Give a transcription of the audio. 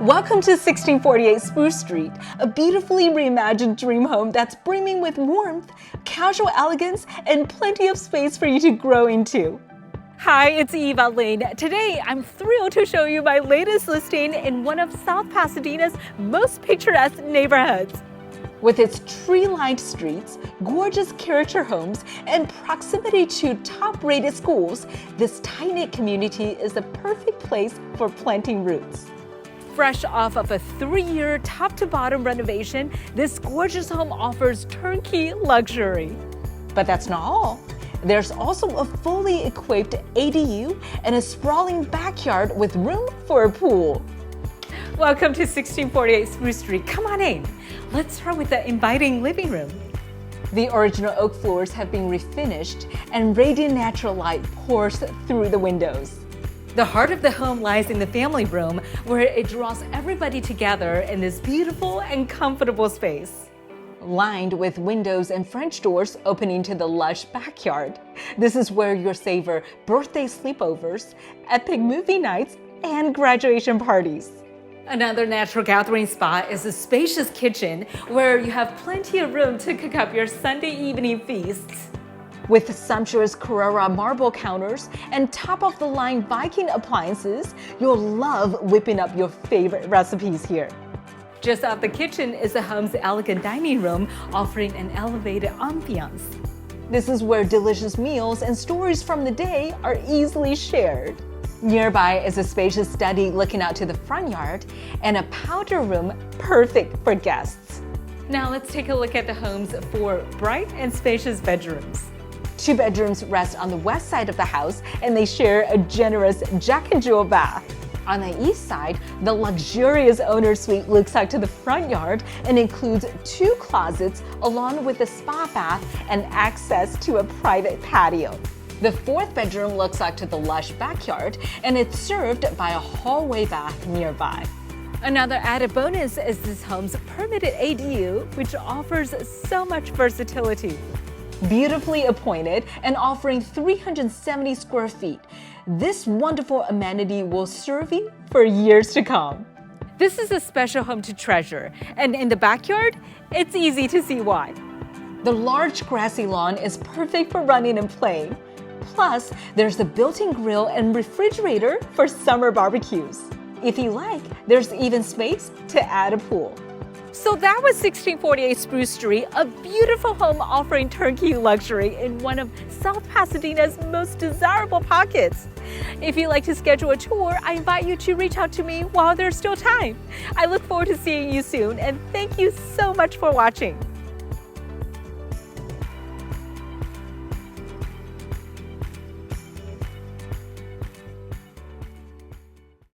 Welcome to 1648 Spruce Street, a beautifully reimagined dream home that's brimming with warmth, casual elegance, and plenty of space for you to grow into. Hi, it's Eva Lin. Today, I'm thrilled to show you my latest listing in one of South Pasadena's most picturesque neighborhoods. With its tree-lined streets, gorgeous character homes, and proximity to top-rated schools, this tight-knit community is the perfect place for planting roots. Fresh off of a 3-year top-to-bottom renovation, this gorgeous home offers turnkey luxury. But that's not all. There's also a fully equipped ADU and a sprawling backyard with room for a pool. Welcome to 1648 Spruce Street. Come on in. Let's start with the inviting living room. The original oak floors have been refinished and radiant natural light pours through the windows. The heart of the home lies in the family room, where it draws everybody together in this beautiful and comfortable space. Lined with windows and French doors opening to the lush backyard, this is where you'll savor birthday sleepovers, epic movie nights, and graduation parties. Another natural gathering spot is a spacious kitchen, where you have plenty of room to cook up your Sunday evening feasts. With sumptuous Carrara marble counters and top-of-the-line Viking appliances, you'll love whipping up your favorite recipes here. Just off the kitchen is the home's elegant dining room, offering an elevated ambiance. This is where delicious meals and stories from the day are easily shared. Nearby is a spacious study looking out to the front yard and a powder room perfect for guests. Now let's take a look at the home's 4 bright and spacious bedrooms. 2 bedrooms rest on the west side of the house, and they share a generous Jack and Jill bath. On the east side, the luxurious owner suite looks out to the front yard and includes 2 closets along with a spa bath and access to a private patio. The 4th bedroom looks out to the lush backyard, and it's served by a hallway bath nearby. Another added bonus is this home's permitted ADU, which offers so much versatility. Beautifully appointed and offering 370 square feet, this wonderful amenity will serve you for years to come. This is a special home to treasure, and in the backyard, it's easy to see why. The large grassy lawn is perfect for running and playing. Plus, there's the built-in grill and refrigerator for summer barbecues. If you like, there's even space to add a pool. So that was 1648 Spruce Street, a beautiful home offering turnkey luxury in one of South Pasadena's most desirable pockets. If you'd like to schedule a tour, I invite you to reach out to me while there's still time. I look forward to seeing you soon, and thank you so much for watching.